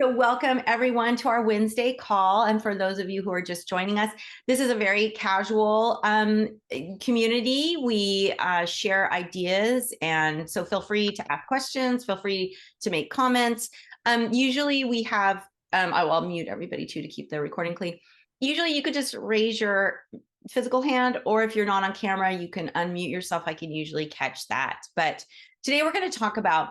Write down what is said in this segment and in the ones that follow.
So welcome everyone to our Wednesday call. And for those of you who are just joining us, this is a very casual community. We share ideas. And so feel free to ask questions, feel free to make comments. Usually we have, I'll mute everybody too to keep the recording clean. Usually you could just raise your physical hand, or if you're not on camera, you can unmute yourself. I can usually catch that. But today we're going to talk about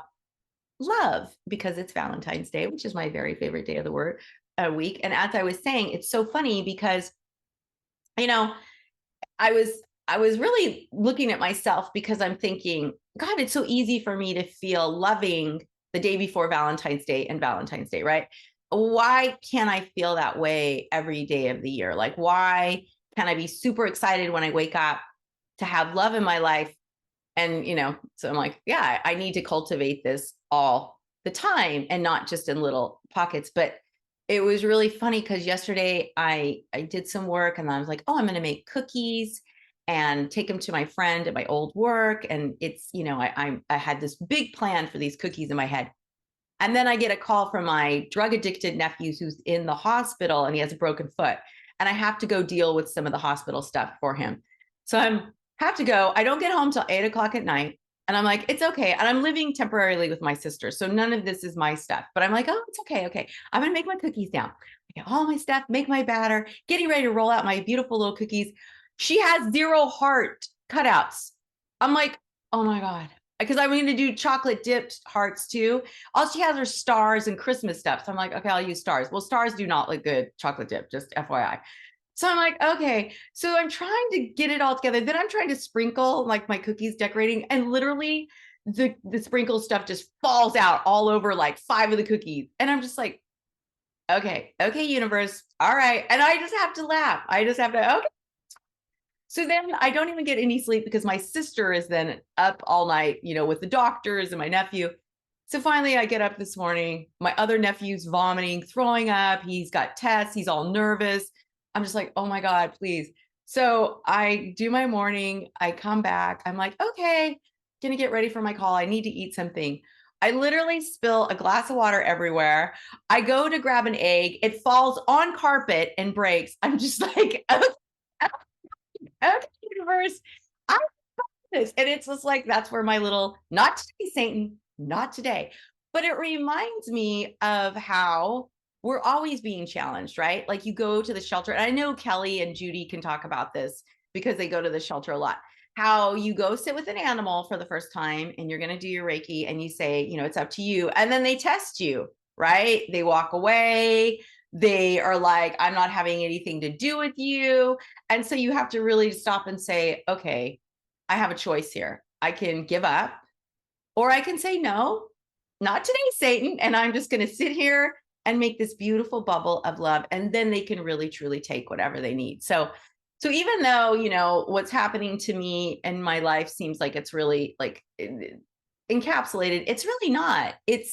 love because it's Valentine's Day, which is my very favorite day of the week. And as I was saying, it's so funny because, you know, I was I was really looking at myself because I'm thinking, God, it's so easy for me to feel loving the day before Valentine's Day and Valentine's Day, right? Why can't I feel that way every day of the year? Like, why can't I be super excited when I wake up to have love in my life? And, so I'm like, yeah, I need to cultivate this all the time and not just in little pockets. But it was really funny because yesterday I did some work and I was like, oh, I'm going to make cookies and take them to my friend at my old work. And it's, I had this big plan for these cookies in my head. And then I get a call from my drug addicted nephew who's in the hospital and he has a broken foot. And I have to go deal with some of the hospital stuff for him. So I'm have to go. I don't get home till 8 o'clock at night. And I'm like, it's okay. And I'm living temporarily with my sister. So none of this is my stuff. But I'm like, oh, it's okay. Okay. I'm going to make my cookies now. I get all my stuff, make my batter, getting ready to roll out my beautiful little cookies. She has 0 heart cutouts. I'm like, oh my God. Because I'm going to do chocolate dipped hearts too. All she has are stars and Christmas stuff. So I'm like, okay, I'll use stars. Well, stars do not look good chocolate dip, just FYI. So I'm like, okay. So I'm trying to get it all together. Then I'm trying to sprinkle like my cookies decorating, and literally the sprinkle stuff just falls out all over like 5 of the cookies. And I'm just like, okay, universe. All right. And I just have to laugh. I just have to, okay. So then I don't even get any sleep because my sister is then up all night, with the doctors and my nephew. So finally I get up this morning. My other nephew's vomiting, throwing up. He's got tests. He's all nervous. I'm just like, oh my God, please. So I do my morning. I come back. I'm like, okay, gonna get ready for my call. I need to eat something. I literally spill a glass of water everywhere. I go to grab an egg. It falls on carpet and breaks. I'm just like, okay, universe, I got this. And it's just like, that's where my little, not today, Satan, not today. But it reminds me of how we're always being challenged, right? Like you go to the shelter, and I know Kelly and Judy can talk about this because they go to the shelter a lot. How you go sit with an animal for the first time and you're going to do your Reiki and you say, it's up to you. And then they test you, right? They walk away. They are like, I'm not having anything to do with you. And so you have to really stop and say, okay, I have a choice here. I can give up, or I can say, no, not today, Satan. And I'm just going to sit here and make this beautiful bubble of love. And then they can really, truly take whatever they need. So even though, what's happening to me in my life seems like it's really like encapsulated, it's really not. It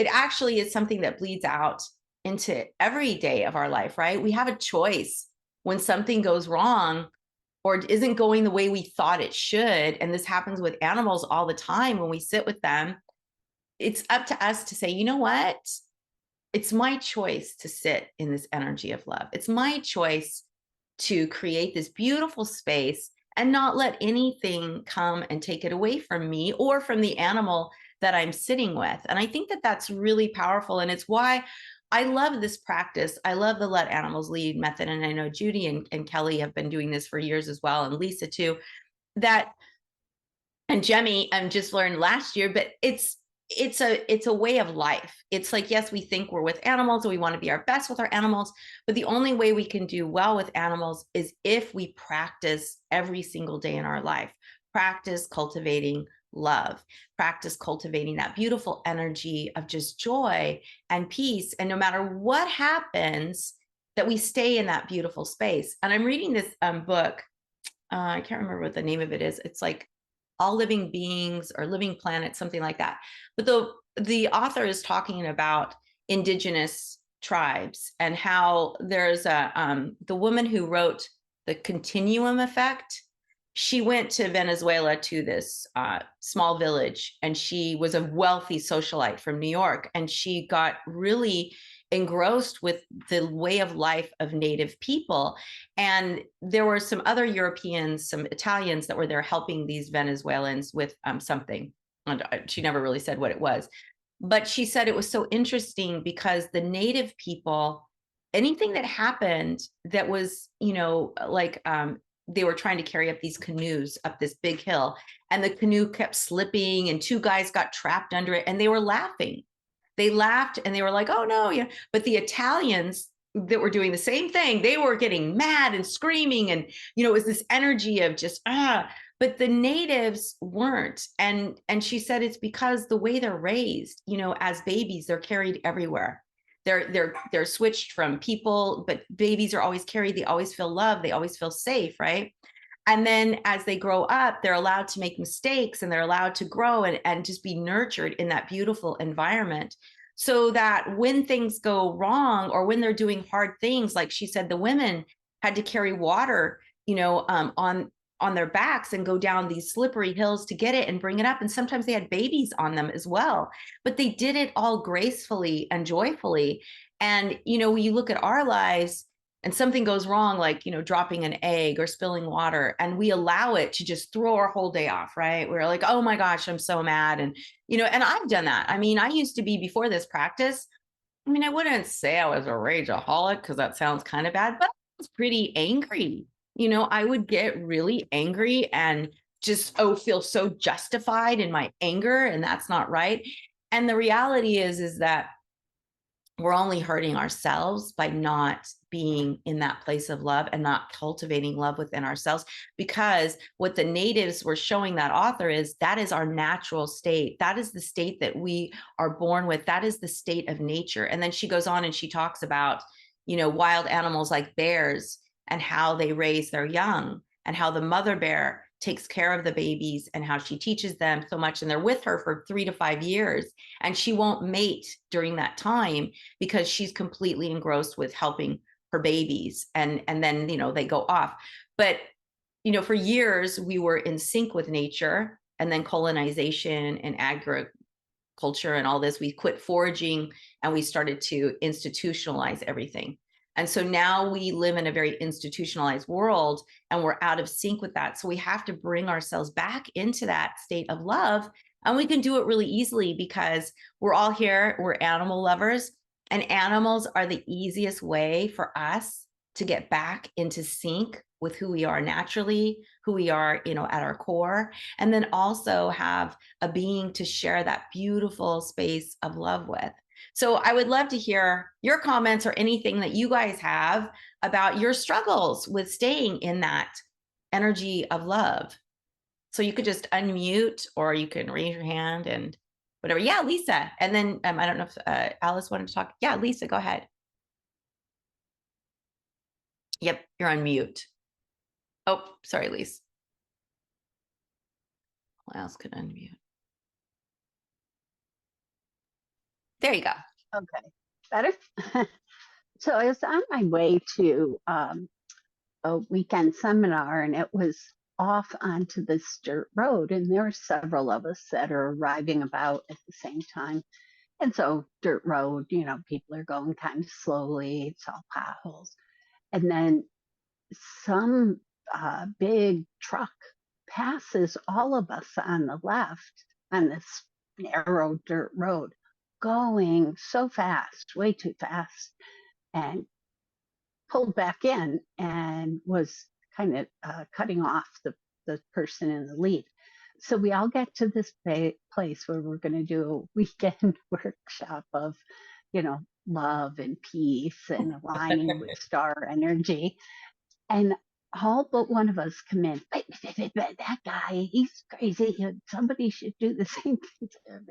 actually is something that bleeds out into every day of our life, right? We have a choice when something goes wrong or isn't going the way we thought it should. And this happens with animals all the time when we sit with them. It's up to us to say, you know what? It's my choice to sit in this energy of love. It's my choice to create this beautiful space and not let anything come and take it away from me or from the animal that I'm sitting with. And I think that that's really powerful. And it's why I love this practice. I love the Let Animals Lead method. And I know Judy and Kelly have been doing this for years as well, and Lisa too. And Jemmy just learned last year, but it's a way of life. It's like, yes, we think we're with animals and we want to be our best with our animals, but the only way we can do well with animals is if we practice every single day in our life. Practice cultivating love, practice cultivating that beautiful energy of just joy and peace. And no matter what happens, that we stay in that beautiful space. And I'm reading this book. I can't remember what the name of it is. It's like All Living Beings or Living Planets, something like that. But the author is talking about indigenous tribes and how there's the woman who wrote The Continuum Effect. she went to Venezuela to this small village, and she was a wealthy socialite from New York, and she got really engrossed with the way of life of native people. And there were some other Europeans, some Italians that were there helping these Venezuelans with something. And she never really said what it was, but she said it was so interesting because the native people, anything that happened that was, like they were trying to carry up these canoes up this big hill, and the canoe kept slipping and two guys got trapped under it, and they were laughing. They laughed and they were like, oh no, yeah. But the Italians that were doing the same thing, they were getting mad and screaming. And, it was this energy of just, but the natives weren't. And she said it's because the way they're raised, as babies, they're carried everywhere. They're switched from people, but babies are always carried. They always feel loved. They always feel safe, right? And then as they grow up, they're allowed to make mistakes, and they're allowed to grow and just be nurtured in that beautiful environment, so that when things go wrong or when they're doing hard things, like she said, the women had to carry water, on their backs and go down these slippery hills to get it and bring it up. And sometimes they had babies on them as well, but they did it all gracefully and joyfully. And, when you look at our lives, and something goes wrong, like, dropping an egg or spilling water, and we allow it to just throw our whole day off, right? We're like, oh my gosh, I'm so mad. And, and I've done that. I mean, I used to be, before this practice, I mean, I wouldn't say I was a rageaholic because that sounds kind of bad, but I was pretty angry. I would get really angry and just, feel so justified in my anger, and that's not right. And the reality is that we're only hurting ourselves by not being in that place of love and not cultivating love within ourselves. Because what the natives were showing that author is that is our natural state. That is the state that we are born with. That is the state of nature. And then she goes on and she talks about, wild animals like bears and how they raise their young, and how the mother bear takes care of the babies and how she teaches them so much. And they're with her for 3 to 5 years, and she won't mate during that time because she's completely engrossed with helping her babies. And then, they go off. But, for years we were in sync with nature, and then colonization and agriculture and all this, we quit foraging and we started to institutionalize everything. And so now we live in a very institutionalized world, and we're out of sync with that. So we have to bring ourselves back into that state of love. And we can do it really easily because we're all here, we're animal lovers, and animals are the easiest way for us to get back into sync with who we are naturally, who we are, at our core, and then also have a being to share that beautiful space of love with. So I would love to hear your comments or anything that you guys have about your struggles with staying in that energy of love. So you could just unmute, or you can raise your hand and whatever. Yeah, Lisa. And then I don't know if Alice wanted to talk. Yeah, Lisa, go ahead. Yep, you're on mute. Oh, sorry, Lisa. Who else could unmute? There you go. Okay, better. So I was on my way to a weekend seminar, and it was off onto this dirt road, and there were several of us that are arriving about at the same time. And so dirt road, people are going kind of slowly. It's all potholes. And then some big truck passes all of us on the left on this narrow dirt road, going so fast, way too fast, and pulled back in and was kind of cutting off the person in the lead. So we all get to this place where we're going to do a weekend workshop of, love and peace and aligning with star energy. And all but one of us come in. That guy, he's crazy. Somebody should do the same thing to him.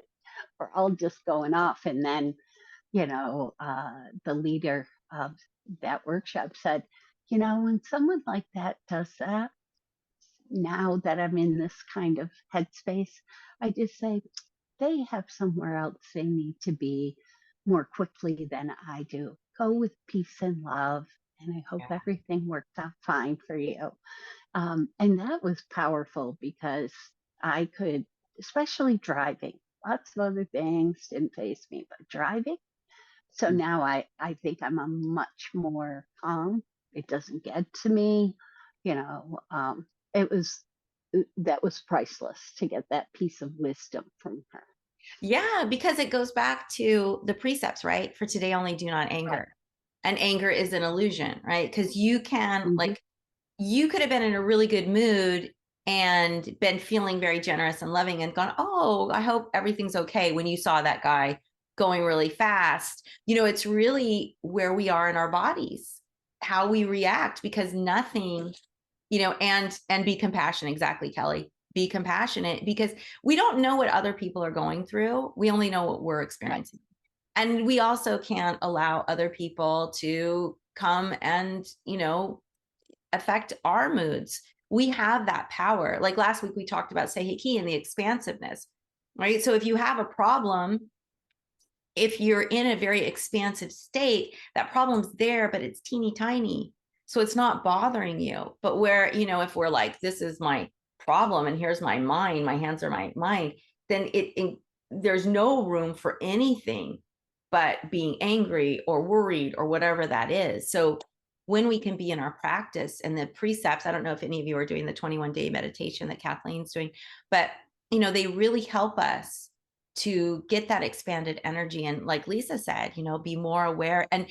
We're all just going off. And then, the leader of that workshop said, when someone like that does that, now that I'm in this kind of headspace, I just say they have somewhere else they need to be more quickly than I do. Go with peace and love. And I hope everything works out fine for you. And that was powerful because I could, especially driving, lots of other things didn't faze me, but driving. So now I think I'm a much more calm. It doesn't get to me, you know. It was that was priceless to get that piece of wisdom from her. Yeah, because it goes back to the precepts, right? For today only, do not Right. anger. And anger is an illusion, right? Because you can, Hmm. like, you could have been in a really good mood and been feeling very generous and loving and gone, oh, I hope everything's okay when you saw that guy going really fast. It's really where we are in our bodies, how we react, because nothing, and be compassionate. Exactly, Kelly. Be compassionate, because we don't know what other people are going through. We only know what we're Right. experiencing. And we also can't allow other people to come and, affect our moods. We have that power. Like last week, we talked about Seiheki and the expansiveness, right? So if you have a problem, if you're in a very expansive state, that problem's there, but it's teeny tiny. So it's not bothering you. But where, if we're like, this is my problem and here's my mind, my hands are my mind, then there's no room for anything but being angry or worried or whatever that is. So when we can be in our practice and the precepts, I don't know if any of you are doing the 21-day meditation that Kathleen's doing, but they really help us to get that expanded energy. And like Lisa said, be more aware. And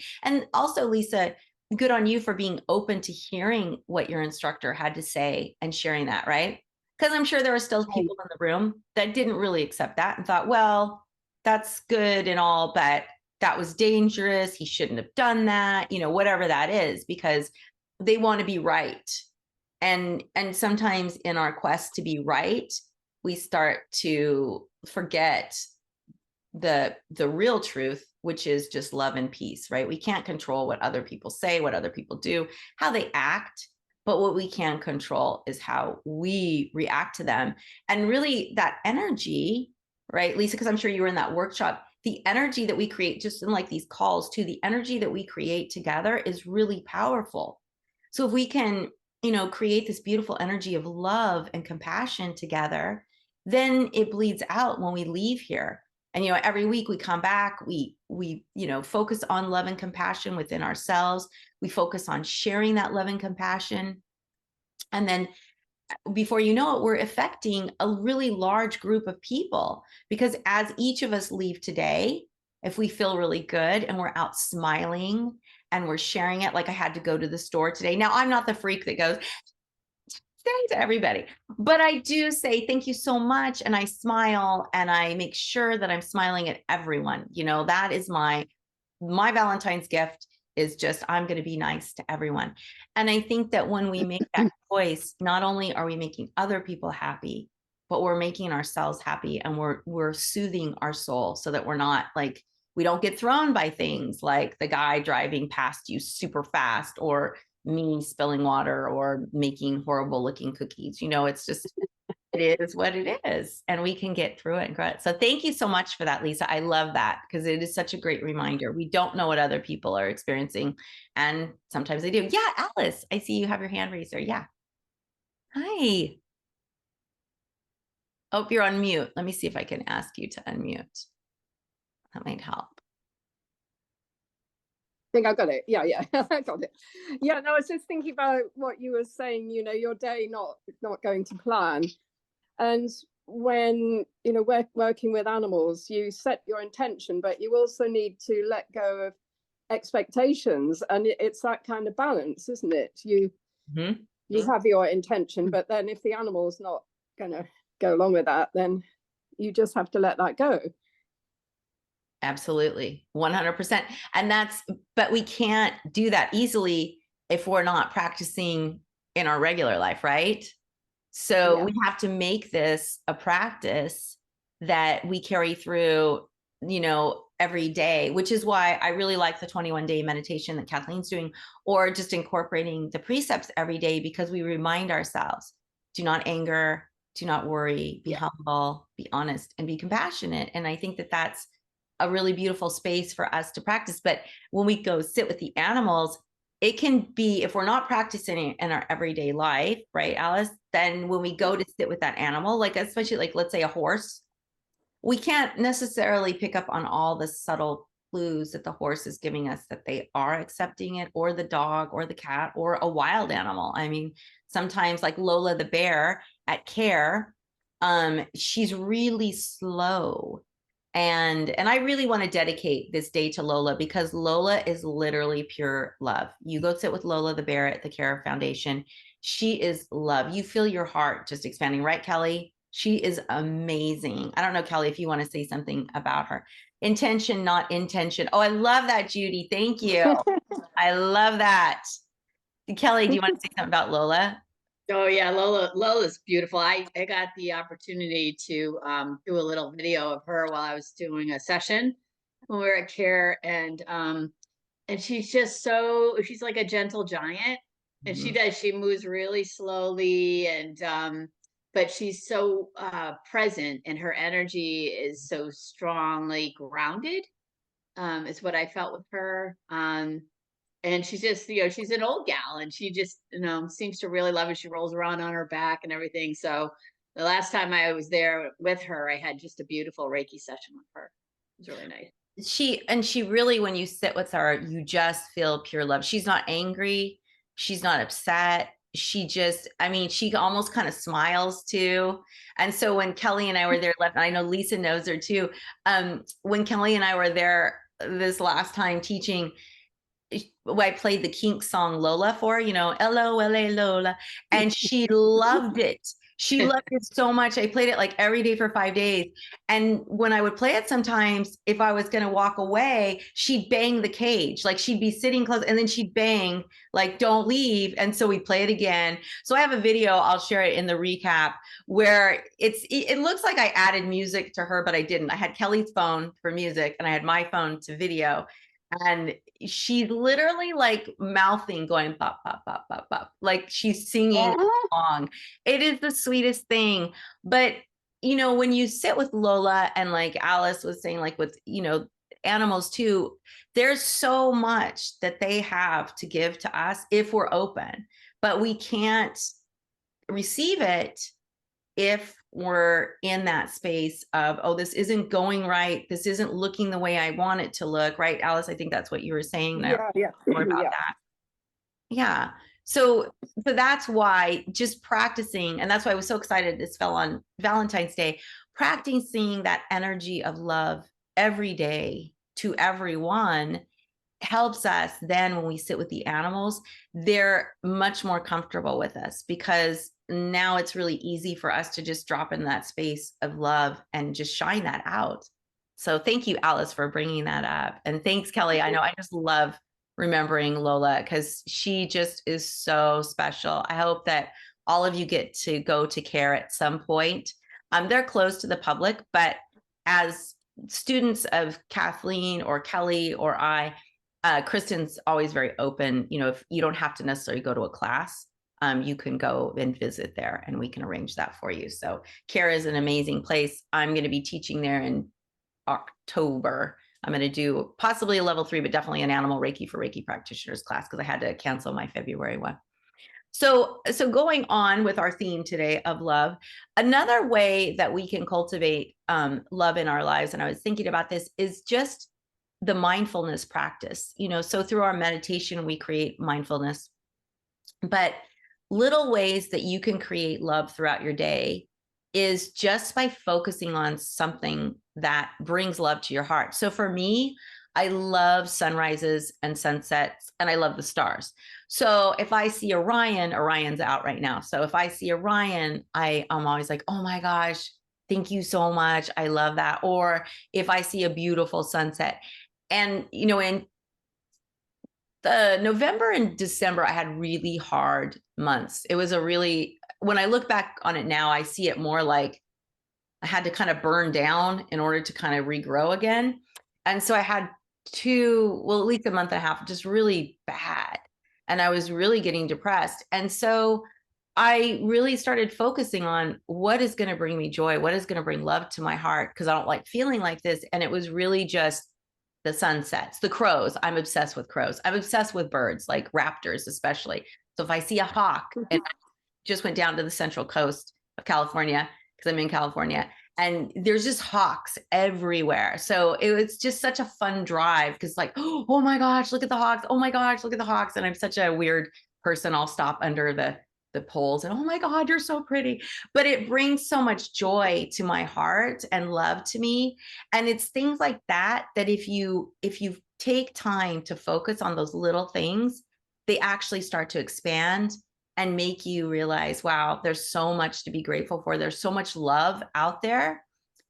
also, Lisa, good on you for being open to hearing what your instructor had to say and sharing that, right? Because I'm sure there were still Right. people in the room that didn't really accept that and thought, well, that's good and all, but that was dangerous. He shouldn't have done that, whatever that is, because they want to be right. And sometimes in our quest to be right, we start to forget the real truth, which is just love and peace, right? We can't control what other people say, what other people do, how they act, but what we can control is how we react to them. And really that energy, right, Lisa, because I'm sure you were in that workshop, the energy that we create just in like these calls too, the energy that we create together is really powerful. So if we can, create this beautiful energy of love and compassion together, then it bleeds out when we leave here. And every week we come back, we focus on love and compassion within ourselves. We focus on sharing that love and compassion, and then before you know it, we're affecting a really large group of people, because as each of us leave today, if we feel really good and we're out smiling and we're sharing it, like I had to go to the store today. Now, I'm not the freak that goes to everybody, but I do say thank you so much, and I smile and I make sure that I'm smiling at everyone. That is my Valentine's gift, is just I'm going to be nice to everyone. And I think that when we make that choice, not only are we making other people happy, but we're making ourselves happy, and we're soothing our soul so that we're not like, we don't get thrown by things like the guy driving past you super fast, or me spilling water, or making horrible looking cookies. It's just, it is what it is, and we can get through it and grow it. So thank you so much for that, Lisa. I love that, because it is such a great reminder. We don't know what other people are experiencing, and sometimes they do. Yeah, Alice, I see you have your hand raised there. Yeah. Hi. Oh, you're on mute. Let me see if I can ask you to unmute. That might help. Think I got it. Yeah, yeah, I got it. Yeah, no, I was just thinking about what you were saying. Your day not going to plan, and when working with animals, you set your intention, but you also need to let go of expectations, and it's that kind of balance, isn't it? Mm-hmm. You have your intention, but then if the animal's not going to go along with that, then you just have to let that go. Absolutely. 100%. But we can't do that easily if we're not practicing in our regular life, right? So Yeah. we have to make this a practice that we carry through, every day, which is why I really like the 21-day meditation that Kathleen's doing, or just incorporating the precepts every day, because we remind ourselves, do not anger, do not worry, be humble, be honest, and be compassionate. And I think that that's a really beautiful space for us to practice. But when we go sit with the animals, it can be, if we're not practicing it in our everyday life, right, Alice, then when we go to sit with that animal, like especially like, let's say a horse, we can't necessarily pick up on all the subtle clues that the horse is giving us that they are accepting it, or the dog or the cat or a wild animal. I mean, sometimes like Lola the bear at Care, she's really slow. And I really want to dedicate this day to Lola, because Lola is literally pure love. You go sit with Lola the bear at the Care Foundation. She is love. You feel your heart just expanding, right, Kelly? She is amazing. I don't know, Kelly, if you want to say something about her. Intention, not intention. Oh, I love that, Judy. Thank you. I love that. Kelly, do you want to say something about Lola? Oh yeah, Lola's beautiful. I got the opportunity to do a little video of her while I was doing a session when we were at Care, and she's just she's like a gentle giant, and she moves really slowly, and but she's so present, and her energy is so strongly grounded, is what I felt with her. And she's just, she's an old gal, and she just, seems to really love it. She rolls around on her back and everything. So the last time I was there with her, I had just a beautiful Reiki session with her. It was really nice. She really, when you sit with her, you just feel pure love. She's not angry. She's not upset. She just, I mean, she almost kind of smiles too. And so when Kelly and I were there, I know Lisa knows her too. When Kelly and I were there this last time teaching, I played the Kink song Lola for her, LOLA Lola, and she loved it. She loved it so much. I played it like every day for 5 days. And when I would play it, sometimes if I was going to walk away, she'd bang the cage. Like she'd be sitting close and then she'd bang, like, don't leave. And so we play it again. So I have a video, I'll share it in the recap, where it looks like I added music to her, but I didn't. I had Kelly's phone for music and I had my phone to video. And she's literally like mouthing, going pop, pop, pop, pop, pop, like she's singing along. It is the sweetest thing. But when you sit with Lola, and like Alice was saying, like with animals too, there's so much that they have to give to us if we're open, but we can't receive it if we're in that space of, oh, this isn't going right, this isn't looking the way I want it to look, right, Alice? I think that's what you were saying. Yeah. More about that. Yeah. So that's why just practicing, and that's why I was so excited this fell on Valentine's Day, practicing that energy of love every day to everyone helps us. Then when we sit with the animals, they're much more comfortable with us, because now it's really easy for us to just drop in that space of love and just shine that out. So thank you, Alice, for bringing that up. And thanks, Kelly. I know I just love remembering Lola because she just is so special. I hope that all of you get to go to Care at some point. They're closed to the public, but as students of Kathleen or Kelly or I, Kristen's always very open. If you don't have to necessarily go to a class, you can go and visit there and we can arrange that for you. So Care is an amazing place. I'm going to be teaching there in October. I'm going to do possibly a level 3, but definitely an Animal Reiki for Reiki practitioners class, because I had to cancel my February one. So going on with our theme today of love, another way that we can cultivate love in our lives, and I was thinking about this, is just the mindfulness practice. So through our meditation, we create mindfulness, but little ways that you can create love throughout your day is just by focusing on something that brings love to your heart. So for me, I love sunrises and sunsets, and I love the stars. So if I see Orion's out right now. So if I see Orion, I'm always like, oh my gosh, thank you so much. I love that. Or if I see a beautiful sunset. And, in the November and December, I had really hard months. It was when I look back on it now, I see it more like I had to kind of burn down in order to kind of regrow again. And so I had at least a month and a half, just really bad. And I was really getting depressed. And so I really started focusing on what is going to bring me joy, what is going to bring love to my heart, because I don't like feeling like this. And it was really just the sunsets, the crows. I'm obsessed with crows. I'm obsessed with birds, like raptors, especially. So if I see a hawk, and I just went down to the central coast of California because I'm in California, and there's just hawks everywhere. So it's just such a fun drive because, like, oh my gosh, look at the hawks. Oh my gosh, look at the hawks. And I'm such a weird person. I'll stop under the poles and, oh my God, you're so pretty. But it brings so much joy to my heart and love to me. And it's things like that if you take time to focus on those little things, they actually start to expand and make you realize, wow, there's so much to be grateful for. There's so much love out there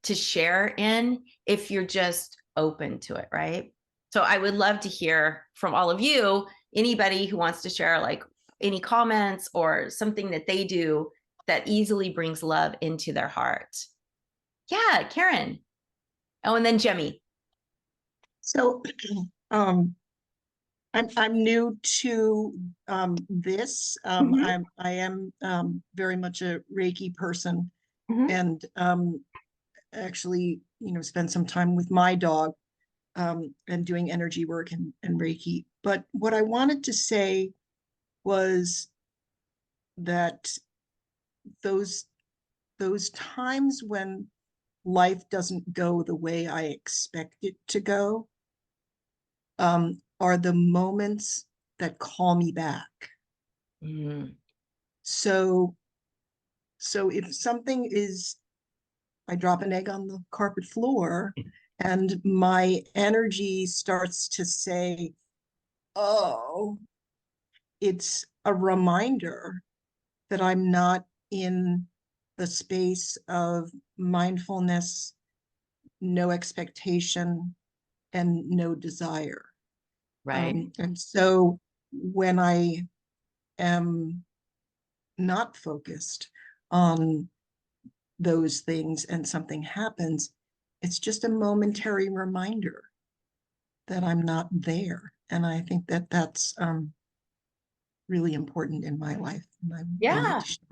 to share in if you're just open to it, right? So I would love to hear from all of you, anybody who wants to share like any comments or something that they do that easily brings love into their heart. Yeah, Karen. Oh, and then Jemmy. So I'm new to this. I am very much a Reiki person, and actually, spend some time with my dog and doing energy work and Reiki. But what I wanted to say was that those times when life doesn't go the way I expect it to go are the moments that call me back. So if something is, I drop an egg on the carpet floor and my energy starts to say, oh, it's a reminder that I'm not in the space of mindfulness, no expectation, and no desire. Right. And so when I am not focused on those things and something happens, it's just a momentary reminder that I'm not there. And I think that that's really important in my life. And I Yeah. wanted to share.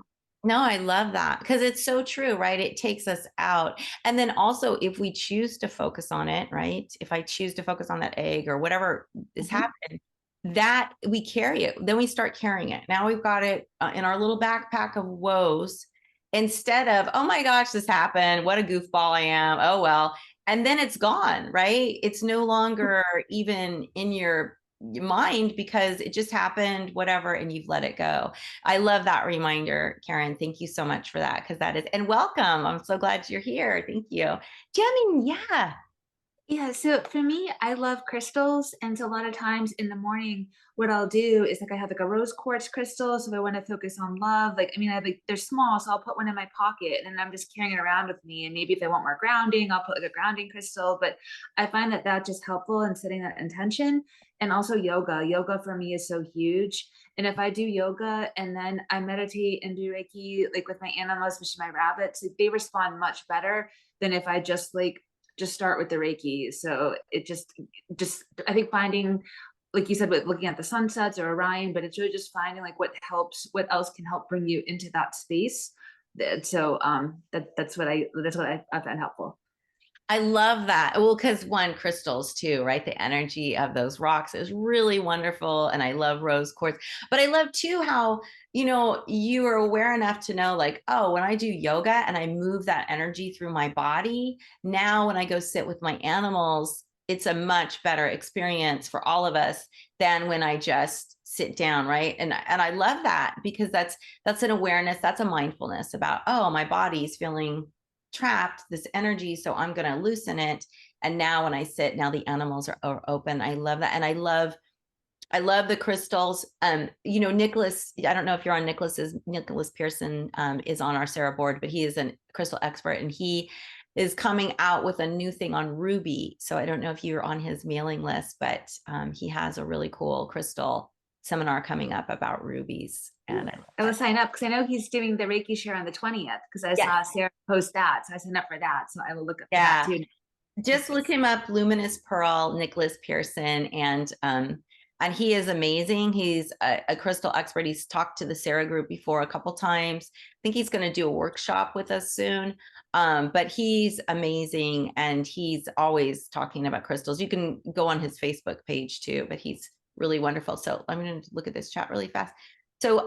No, I love that because it's so true, right? It takes us out. And then also, if we choose to focus on it, right? If I choose to focus on that egg or whatever is happening, that we carry it, then we start carrying it. Now we've got it in our little backpack of woes instead of, oh my gosh, this happened. What a goofball I am. Oh, well. And then it's gone, right? It's no longer even in your mind because it just happened, whatever, and you've let it go. I love that reminder, Karen. Thank you so much for that because that is, and welcome. I'm so glad you're here. Thank you. Jemmy, yeah. Yeah, so for me, I love crystals. And so a lot of times in the morning, what I'll do is like I have like a rose quartz crystal. So if I want to focus on love, like I mean, they're small, so I'll put one in my pocket and I'm just carrying it around with me. And maybe if I want more grounding, I'll put like a grounding crystal. But I find that that's just helpful in setting that intention. And also yoga. Yoga for me is so huge. And if I do yoga and then I meditate and do Reiki, like with my animals, especially my rabbits, like, they respond much better than if I just start with the Reiki. So it just I think finding, like you said, with looking at the sunsets or Orion, but it's really just finding like what else can help bring you into that space. So that's what I found helpful. I love that. Well, because one, crystals too, right? The energy of those rocks is really wonderful. And I love rose quartz. But I love too how, you are aware enough to know like, oh, when I do yoga and I move that energy through my body, now when I go sit with my animals, it's a much better experience for all of us than when I just sit down, right? And I love that because that's an awareness, that's a mindfulness about, oh, my body's feeling trapped, this energy, so I'm going to loosen it. And now when I sit, now the animals are open. I love that. And I love the crystals. Nicholas, I don't know if you're on Nicholas Pearson is on our Sarah board, but he is a crystal expert and he is coming out with a new thing on ruby. So I don't know if you're on his mailing list, but he has a really cool crystal seminar coming up about rubies. And I will sign up because I know he's doing the Reiki share on the 20th because I saw Sarah post that. So I signed up for that. So I will look up for that too. Just look him up, Luminous Pearl, Nicholas Pearson, and and he is amazing. He's a crystal expert. He's talked to the Sarah group before a couple times. I think he's going to do a workshop with us soon. But he's amazing, and he's always talking about crystals. You can go on his Facebook page too, but he's really wonderful. So I'm going to look at this chat really fast. So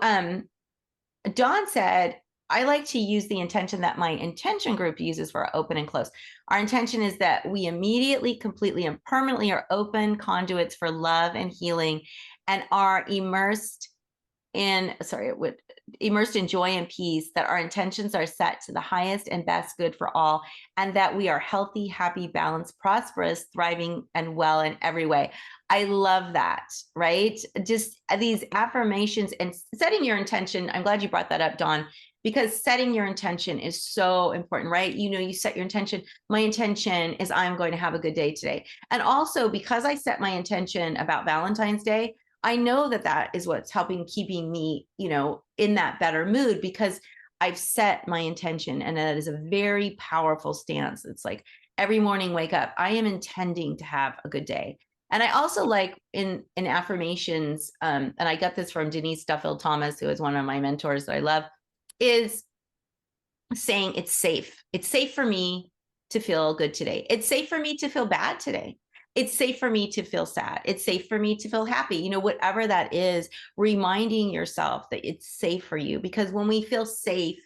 Dawn said, I like to use the intention that my intention group uses for open and close. Our intention is that we immediately, completely, and permanently are open conduits for love and healing, and are immersed in joy and peace, that our intentions are set to the highest and best good for all, and that we are healthy, happy, balanced, prosperous, thriving, and well in every way. I love that, right? Just these affirmations and setting your intention. I'm glad you brought that up, Dawn, because setting your intention is so important, right? You set your intention. My intention is I'm going to have a good day today. And also, because I set my intention about Valentine's Day, I know that that is what's keeping me, in that better mood, because I've set my intention, and that is a very powerful stance. It's like every morning, wake up, I am intending to have a good day. And I also like in affirmations, and I got this from Denise Duffield Thomas, who is one of my mentors that I love, is saying it's safe. It's safe for me to feel good today. It's safe for me to feel bad today. It's safe for me to feel sad. It's safe for me to feel happy. Whatever that is, reminding yourself that it's safe for you, because when we feel safe,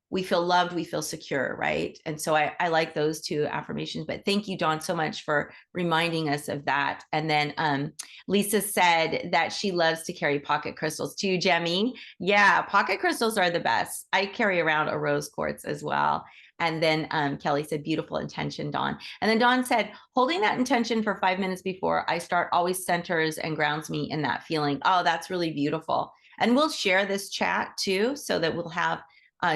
we feel loved, we feel secure, right? And so I like those two affirmations. But thank you, Dawn, so much for reminding us of that. And then Lisa said that she loves to carry pocket crystals too, Jemmy. Yeah, pocket crystals are the best. I carry around a rose quartz as well. And then Kelly said, beautiful intention, Dawn. And then Dawn said, holding that intention for 5 minutes before I start always centers and grounds me in that feeling. Oh, that's really beautiful. And we'll share this chat too, so that we'll have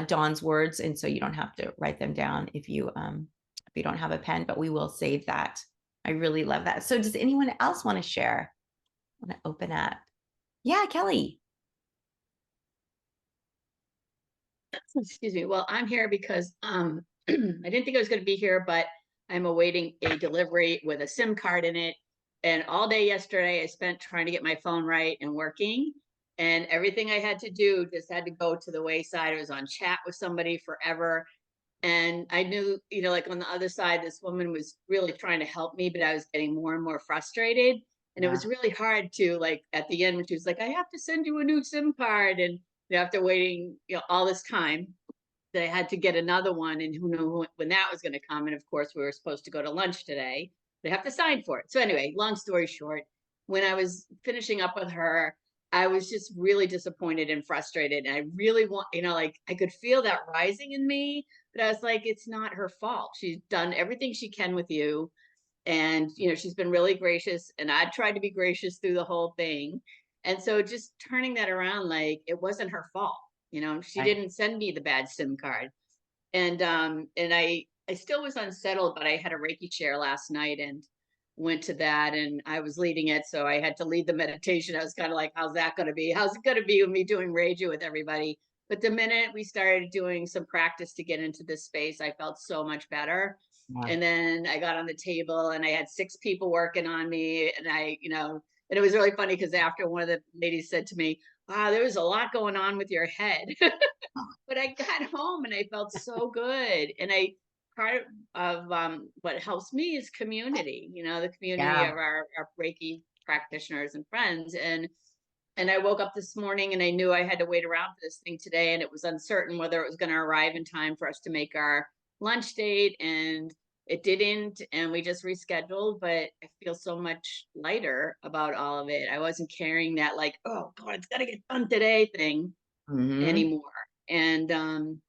Dawn's words, and so you don't have to write them down if you don't have a pen, but we will save that. I really love that. So does anyone else want to share? Want to open up? Yeah, Kelly. Excuse me. Well, I'm here because I didn't think I was going to be here, but I'm awaiting a delivery with a SIM card in it. And all day yesterday, I spent trying to get my phone right and working. And everything I had to do just had to go to the wayside. I was on chat with somebody forever. And I knew, like on the other side, this woman was really trying to help me, but I was getting more and more frustrated. And it was really hard to, like, at the end when she was like, I have to send you a new SIM card. And after waiting, all this time, that I had to get another one, and who knew when that was going to come. And of course, we were supposed to go to lunch today. They have to sign for it. So anyway, long story short, when I was finishing up with her, I was just really disappointed and frustrated. And I really want, I could feel that rising in me, but I was like, it's not her fault. She's done everything she can with you. And, she's been really gracious, and I tried to be gracious through the whole thing. And so just turning that around, like, it wasn't her fault. She didn't send me the bad SIM card. And I still was unsettled, but I had a Reiki share last night and went to that, and I was leading it. So I had to lead the meditation. I was kind of like, how's that going to be? How's it going to be with me doing Reiki with everybody? But the minute we started doing some practice to get into this space, I felt so much better. Yeah. And then I got on the table and I had 6 people working on me, and and it was really funny because after, one of the ladies said to me, wow, there was a lot going on with your head. But I got home and I felt so good. And part of what helps me is community, the community of our Reiki practitioners and friends. And I woke up this morning and I knew I had to wait around for this thing today, and it was uncertain whether it was going to arrive in time for us to make our lunch date, and it didn't, and we just rescheduled. But I feel so much lighter about all of it. I wasn't carrying that, like, oh God, it's got to get done today thing anymore. And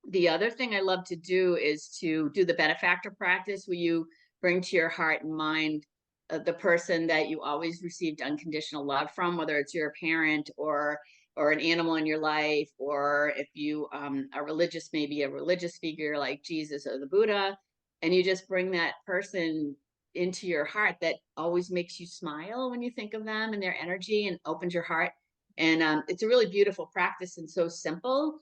the other thing I love to do is to do the benefactor practice, where you bring to your heart and mind the person that you always received unconditional love from, whether it's your parent or an animal in your life, or if you are religious, maybe a religious figure like Jesus or the Buddha, and you just bring that person into your heart that always makes you smile when you think of them and their energy, and opens your heart. And it's a really beautiful practice and so simple,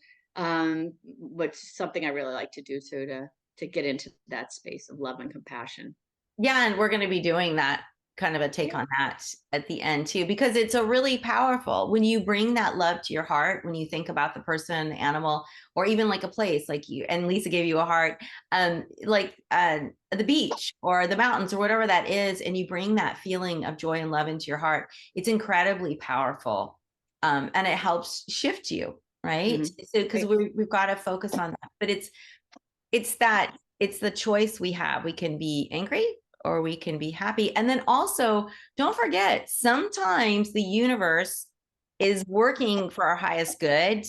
which is something I really like to do too, to get into that space of love and compassion. Yeah, and we're going to be doing that kind of a take on that at the end too, because it's a really powerful, when you bring that love to your heart, when you think about the person, the animal, or even like a place like you, and Lisa gave you a heart, like the beach or the mountains or whatever that is, and you bring that feeling of joy and love into your heart, it's incredibly powerful. And it helps shift you, right? So because we've got to focus on that, but it's the choice we have. We can be angry or we can be happy. And then also, don't forget, sometimes the universe is working for our highest good.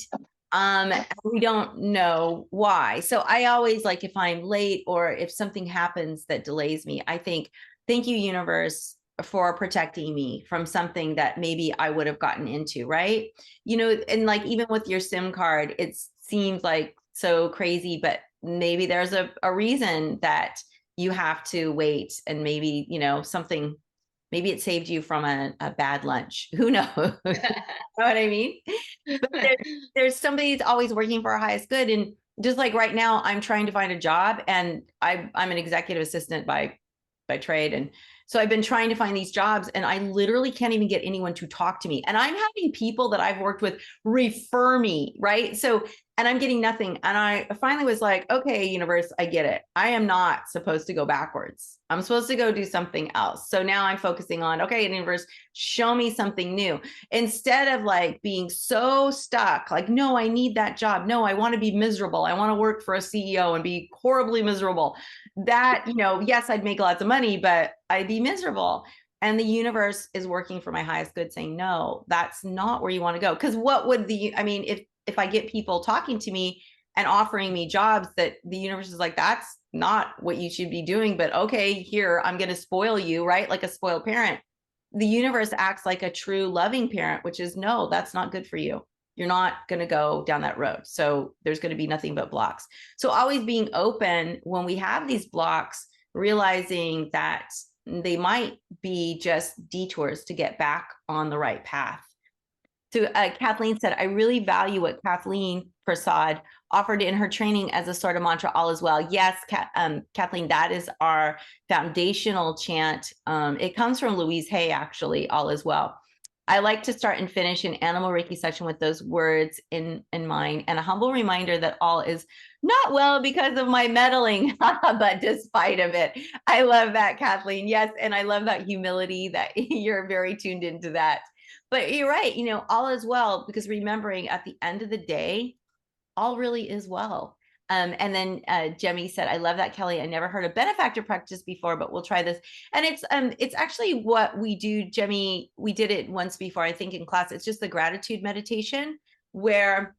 We don't know why. So I always, like, if I'm late or if something happens that delays me, I think, thank you, universe, for protecting me from something that maybe I would have gotten into, right? And like, even with your SIM card, it seems like so crazy, but maybe there's a reason that you have to wait, and maybe, something, maybe it saved you from a bad lunch. Who knows? You know what I mean? But there's somebody that's always working for our highest good. And just like right now, I'm trying to find a job, and I'm an executive assistant by trade. And so I've been trying to find these jobs, and I literally can't even get anyone to talk to me. And I'm having people that I've worked with refer me, right? So, and I'm getting nothing. And I finally was like, okay, universe, I get it. I am not supposed to go backwards. I'm supposed to go do something else. So now I'm focusing on, okay, universe, show me something new. Instead of like being so stuck, like, no, I need that job. No, I want to be miserable. I want to work for a CEO and be horribly miserable. That, yes, I'd make lots of money, but I'd be miserable. And the universe is working for my highest good, saying, no, that's not where you want to go. Because what would if I get people talking to me and offering me jobs that the universe is like, that's not what you should be doing, but okay, here, I'm going to spoil you, right? Like a spoiled parent. The universe acts like a true loving parent, which is, no, that's not good for you. You're not going to go down that road. So there's going to be nothing but blocks. So always being open when we have these blocks, realizing that they might be just detours to get back on the right path. So Kathleen said, I really value what Kathleen Prasad offered in her training as a sort of mantra, all is well. Yes, Kathleen, that is our foundational chant. It comes from Louise Hay, actually, all is well. I like to start and finish an Animal Reiki session with those words in mind, and a humble reminder that all is not well because of my meddling, but despite of it. I love that, Kathleen. Yes, and I love that humility, that you're very tuned into that. But you're right, all is well, because remembering at the end of the day, all really is well. And then Jemmy said, I love that, Kelly. I never heard of benefactor practice before, but we'll try this. And it's actually what we do, Jemmy. We did it once before, I think, in class. It's just the gratitude meditation, where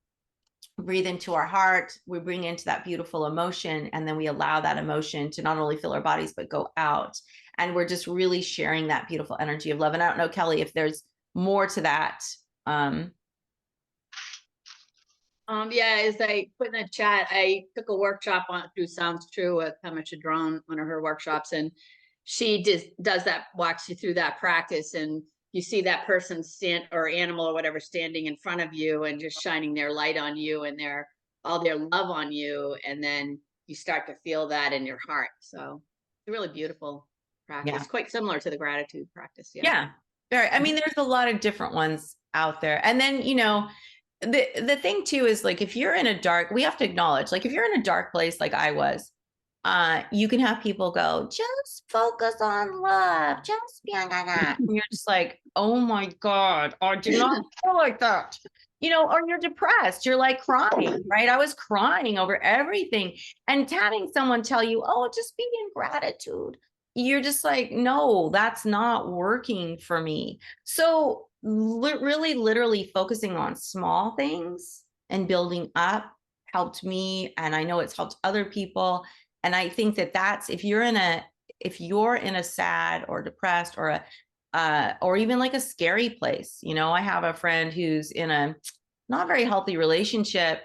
we breathe into our heart, we bring into that beautiful emotion, and then we allow that emotion to not only fill our bodies, but go out. And we're just really sharing that beautiful energy of love. And I don't know, Kelly, if there's more to that. Yeah, as I put in the chat, I took a workshop through Sounds True with Pema Chadron, one of her workshops, and she does that, walks you through that practice, and you see that person or animal or whatever standing in front of you and just shining their light on you and all their love on you, and then you start to feel that in your heart. So it's a really beautiful practice, Yeah. quite similar to the gratitude practice. Yeah, very. I mean, there's a lot of different ones out there. And then, the thing too is, like, if you're in a dark, we have to acknowledge, like, if you're in a dark place like I was, you can have people go, just focus on love, just be on that. And you're just like, oh my God, I do not feel like that. Or you're depressed, you're like crying, right? I was crying over everything. And having someone tell you, oh, just be in gratitude, you're just like, no, that's not working for me. So really, literally focusing on small things and building up helped me. And I know it's helped other people. And I think that's, if you're in a sad or depressed or even like a scary place, I have a friend who's in a not very healthy relationship,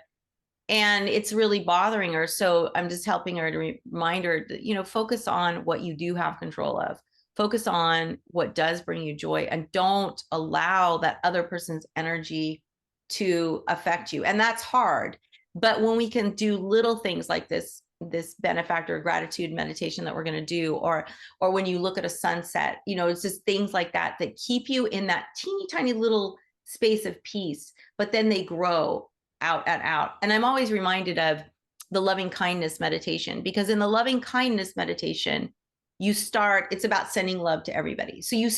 and it's really bothering her. So I'm just helping her to remind her that, focus on what you do have control of. Focus on what does bring you joy, and don't allow that other person's energy to affect you. And that's hard. But when we can do little things like this this benefactor gratitude meditation that we're going to do, or when you look at a sunset, you know, it's just things like that that keep you in that teeny tiny little space of peace, but then they grow out and out. And I'm always reminded of the loving kindness meditation, because in the loving kindness meditation, it's about sending love to everybody. So you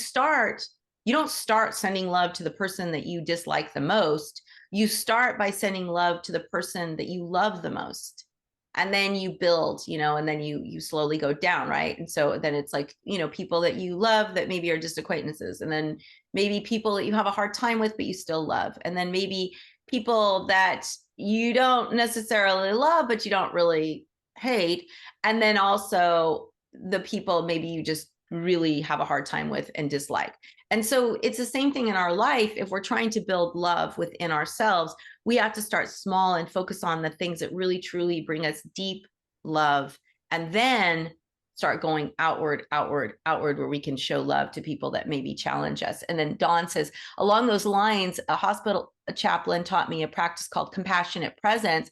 don't start sending love to the person that you dislike the most. You start by sending love to the person that you love the most. And then you build, you know, and then you slowly go down, right? And so then it's like, you know, people that you love that maybe are just acquaintances, and then maybe people that you have a hard time with, but you still love. And then maybe people that you don't necessarily love, but you don't really hate. And then also the people maybe you just really have a hard time with and dislike. And so it's the same thing in our life. If we're trying to build love within ourselves, we have to start small and focus on the things that really, truly bring us deep love, and then start going outward, where we can show love to people that maybe challenge us. And then Dawn says, along those lines, a hospital chaplain taught me a practice called compassionate presence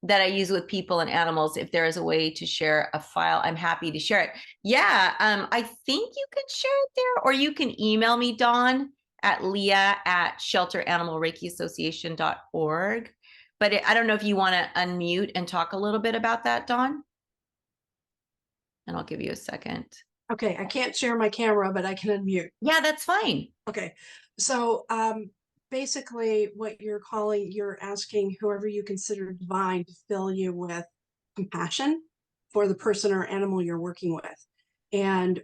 that I use with people and animals. If there is a way to share a file, I'm happy to share it. Yeah, I think you can share it there, or you can email me, Dawn, at leah@shelteranimalreikiassociation.org. But I don't know if you want to unmute and talk a little bit about that, Dawn. And I'll give you a second. Okay, I can't share my camera, but I can unmute. Yeah, that's fine. Okay, so basically what you're asking whoever you consider divine to fill you with compassion for the person or animal you're working with. And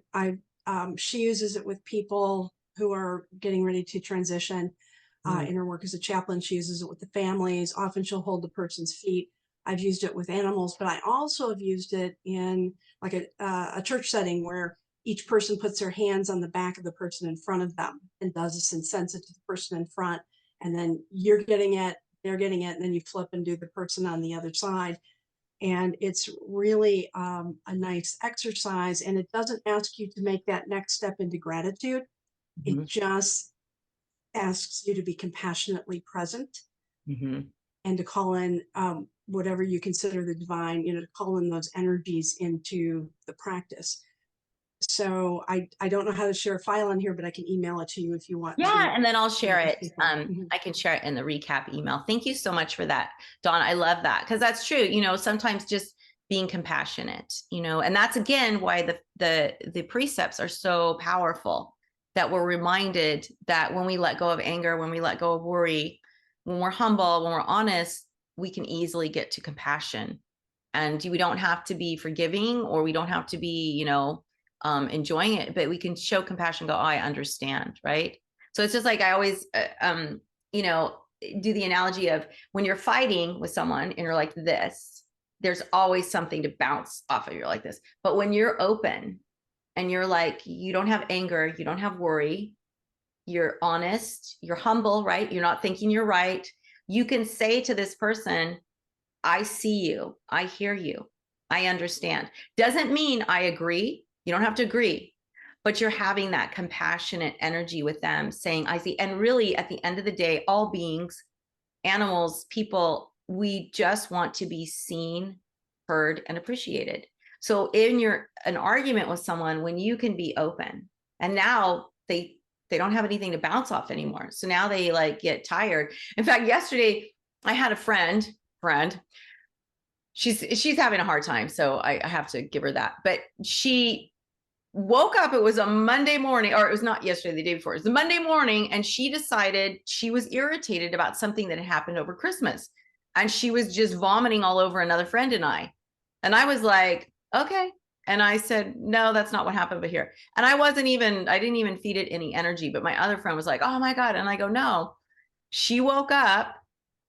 she uses it with people who are getting ready to transition. In her work as a chaplain, she uses it with the families. Often she'll hold the person's feet. I've used it with animals, but I also have used it in like a church setting where each person puts their hands on the back of the person in front of them and does this and sends it to the person in front. And then you're getting it, they're getting it, and then you flip and do the person on the other side. And it's really a nice exercise. And it doesn't ask you to make that next step into gratitude. It just asks you to be compassionately present and to call in whatever you consider the divine, you know, to call in those energies into the practice. So I don't know how to share a file in here, but I can email it to you if you want. Yeah, and then I'll share it. I can share it in the recap email. Thank you so much for that, Dawn. I love that, because that's true. You know, sometimes just being compassionate, you know, and that's again why the precepts are so powerful, that we're reminded that when we let go of anger, when we let go of worry, when we're humble, when we're honest, we can easily get to compassion. And we don't have to be forgiving, or we don't have to be, you know, enjoying it, but we can show compassion, go, oh, I understand, right? So it's just like I always, you know, do the analogy of when you're fighting with someone and you're like this, there's always something to bounce off of you like this. But when you're open and you're like, you don't have anger, you don't have worry, you're honest, you're humble, right? You're not thinking you're right. You can say to this person, I see you, I hear you, I understand. Doesn't mean I agree. You don't have to agree, but you're having that compassionate energy with them, saying, I see. And really, at the end of the day, all beings, animals, people, we just want to be seen, heard, and appreciated. So in an argument with someone, when you can be open, and now they don't have anything to bounce off anymore. So now they like get tired. In fact, yesterday I had a friend, she's having a hard time, so I have to give her that. But she woke up, it was a Monday morning, or it was not yesterday, the day before, it was the Monday morning, and she decided she was irritated about something that had happened over Christmas. And she was just vomiting all over another friend and I. And I was like, okay. And I said, no, that's not what happened over here. And I didn't even feed it any energy, but my other friend was like, oh my God. And I go, no, she woke up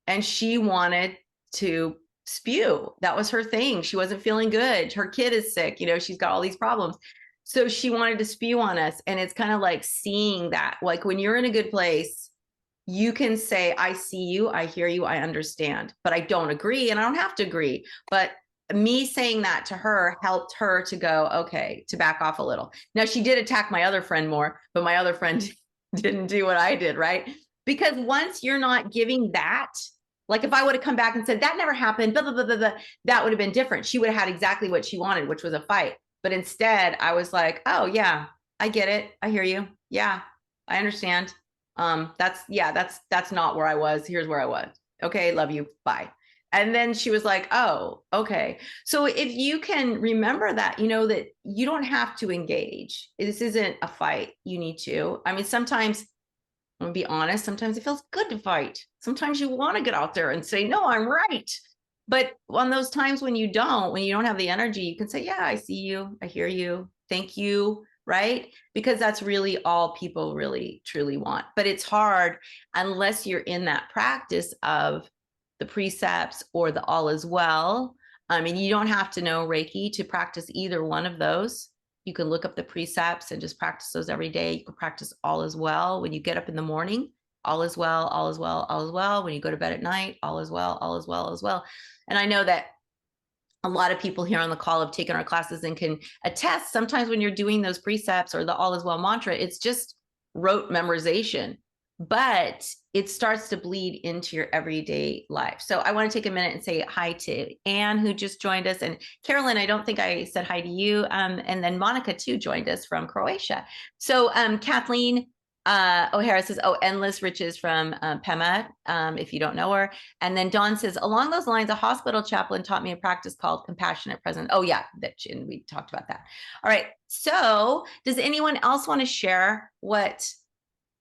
and she wanted to spew. That was her thing. She wasn't feeling good. Her kid is sick. You know, she's got all these problems. So she wanted to spew on us. And it's kind of like seeing that, like when you're in a good place, you can say, I see you, I hear you, I understand, but I don't agree, and I don't have to agree. But me saying that to her helped her to go, okay, to back off a little. Now she did attack my other friend more, but my other friend didn't do what I did, right? Because once you're not giving that, Like if I would have come back and said, that never happened, blah, blah, blah, blah, blah, that would have been different. She would have had exactly what she wanted, which was a fight. But instead I was like, oh yeah, I get it. I hear you. Yeah, I understand. That's not where I was. Here's where I was. Okay. Love you. Bye. And then she was like, oh, okay. So if you can remember that, you know, that you don't have to engage. This isn't a fight. You need to. I mean, sometimes, I'm gonna be honest, sometimes it feels good to fight. Sometimes you want to get out there and say, no, I'm right. But on those times when you don't have the energy, you can say, yeah, I see you. I hear you. Thank you. Right? Because that's really all people really truly want. But it's hard unless you're in that practice of the precepts or the all is well. I mean, you don't have to know Reiki to practice either one of those. You can look up the precepts and just practice those every day. You can practice all is well when you get up in the morning. All is well, all is well, all is well. When you go to bed at night, all is well, all is well, all is well. And I know that a lot of people here on the call have taken our classes and can attest sometimes when you're doing those precepts or the all is well mantra, it's just rote memorization, but it starts to bleed into your everyday life. So I want to take a minute and say hi to Anne, who just joined us, and Carolyn, I don't think I said hi to you. And then Monica too joined us from Croatia. So Kathleen O'Hara says, oh, endless riches from Pema, if you don't know her. And then Dawn says, along those lines, a hospital chaplain taught me a practice called compassionate presence. Oh yeah, and we talked about that. All right. So does anyone else want to share what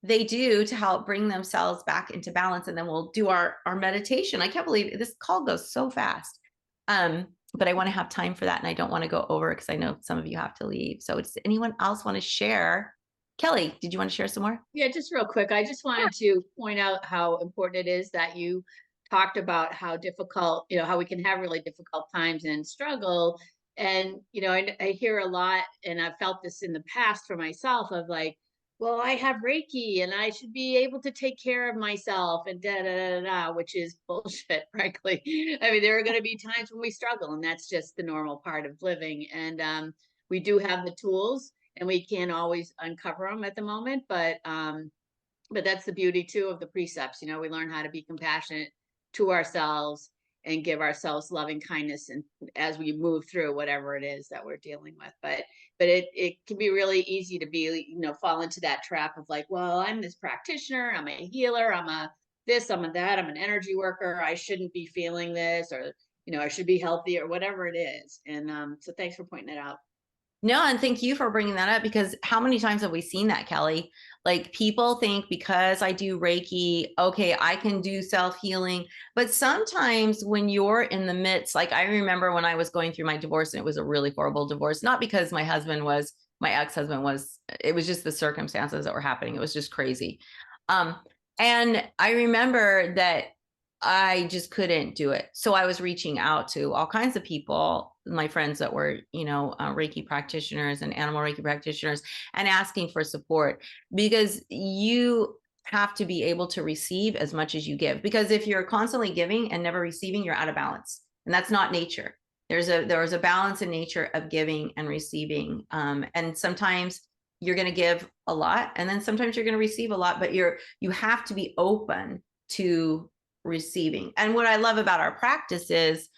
they do to help bring themselves back into balance? And then we'll do our meditation. I can't believe this call goes so fast. But I want to have time for that. And I don't want to go over because I know some of you have to leave. So does anyone else want to share? Kelly, did you want to share some more? Yeah, just real quick. I just wanted to point out how important it is that you talked about how difficult, how we can have really difficult times and struggle. And, I hear a lot, and I've felt this in the past for myself of like, well, I have Reiki and I should be able to take care of myself and da da da da, which is bullshit, frankly. I mean, there are going to be times when we struggle, and that's just the normal part of living. And we do have the tools, and we can't always uncover them at the moment, but that's the beauty too of the precepts. We learn how to be compassionate to ourselves and give ourselves loving kindness, and as we move through whatever it is that we're dealing with. But it can be really easy to be, fall into that trap of like, well, I'm this practitioner, I'm a healer, I'm a this, I'm a that, I'm an energy worker, I shouldn't be feeling this, or I should be healthy, or whatever it is. And so thanks for pointing it out. No, and thank you for bringing that up, because how many times have we seen that, Kelly? Like people think because I do Reiki, okay, I can do self-healing. But sometimes when you're in the midst, like I remember when I was going through my divorce, and it was a really horrible divorce, not because my ex-husband was, it was just the circumstances that were happening. It was just crazy. And I remember that I just couldn't do it. So I was reaching out to all kinds of people, my friends that were, Reiki practitioners and animal Reiki practitioners, and asking for support, because you have to be able to receive as much as you give. Because if you're constantly giving and never receiving, you're out of balance. And that's not nature. There's a balance in nature of giving and receiving. And sometimes you're going to give a lot, and then sometimes you're going to receive a lot, but you have to be open to receiving. And what I love about our practice is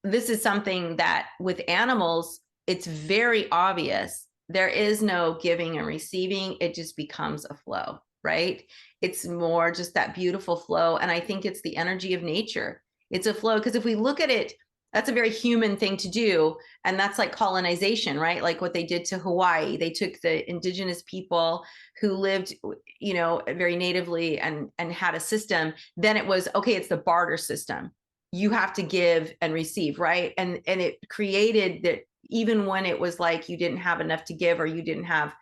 this is something that with animals, it's very obvious. There is no giving and receiving. It just becomes a flow, right? It's more just that beautiful flow. And I think it's the energy of nature. It's a flow, because if we look at it, that's a very human thing to do. And that's like colonization, right? Like what they did to Hawaii. They took the indigenous people who lived, very natively and had a system. Then it was, okay, it's the barter system. You have to give and receive, right? And it created that even when it was like you didn't have enough to give, or you didn't have,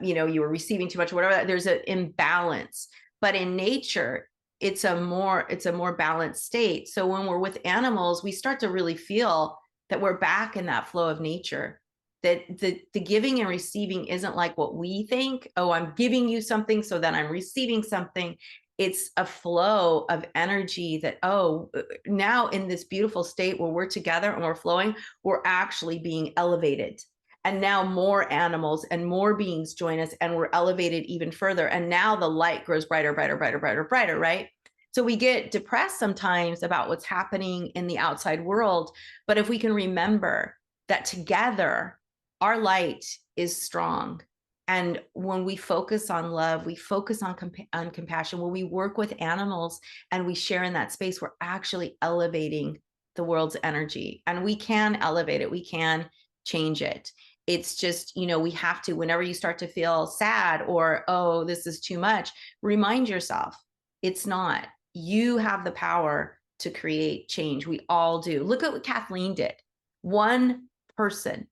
you were receiving too much or whatever, there's an imbalance. But in nature, it's a more balanced state. So when we're with animals, we start to really feel that we're back in that flow of nature, that the giving and receiving isn't like what we think. Oh, I'm giving you something, so then I'm receiving something. It's a flow of energy that, oh, now in this beautiful state where we're together and we're flowing, we're actually being elevated. And now more animals and more beings join us, and we're elevated even further. And now the light grows brighter, brighter, brighter, brighter, brighter, right? So we get depressed sometimes about what's happening in the outside world. But if we can remember that together, our light is strong. And when we focus on love, we focus on compassion. When we work with animals and we share in that space, we're actually elevating the world's energy. And we can elevate it. We can change it. It's just, we have to, whenever you start to feel sad or, oh, this is too much, remind yourself, it's not. You have the power to create change. We all do. Look at what Kathleen did. One person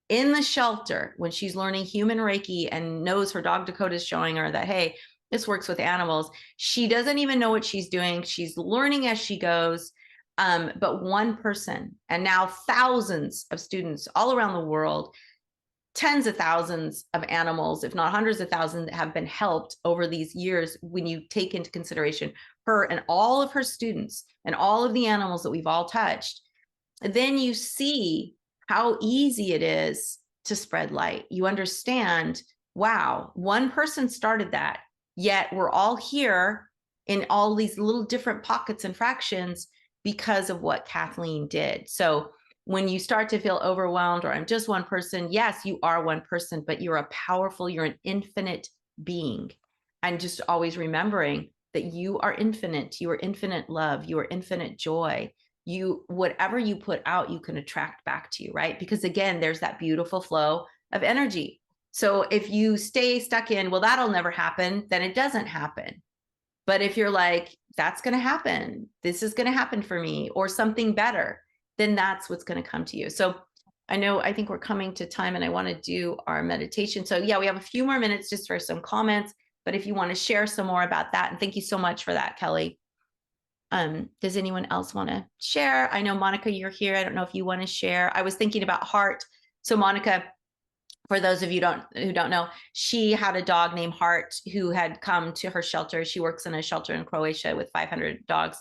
in the shelter when she's learning human Reiki and knows her dog Dakota is showing her that, hey, this works with animals. She doesn't even know what she's doing. She's learning as she goes. But one person, and now thousands of students all around the world, tens of thousands of animals, if not hundreds of thousands, have been helped over these years when you take into consideration her and all of her students and all of the animals that we've all touched. Then you see how easy it is to spread light. You understand, wow, one person started that, yet we're all here in all these little different pockets and fractions because of what Kathleen did. So when you start to feel overwhelmed, or I'm just one person, yes, you are one person, but you're you're an infinite being. And just always remembering that you are infinite, you are infinite love, you are infinite joy. Whatever you put out, you can attract back to you, right? Because again, there's that beautiful flow of energy. So if you stay stuck in, well, that'll never happen, then it doesn't happen. But if you're like, that's going to happen, this is going to happen for me, or something better, then that's what's going to come to you. So I think we're coming to time and I want to do our meditation. So yeah, we have a few more minutes just for some comments, but if you want to share some more about that, and thank you so much for that, Kelly. Does anyone else want to share? I know, Monica, you're here. I don't know if you want to share. I was thinking about Heart. So Monica, for those of you who don't know, she had a dog named Heart who had come to her shelter. She works in a shelter in Croatia with 500 dogs.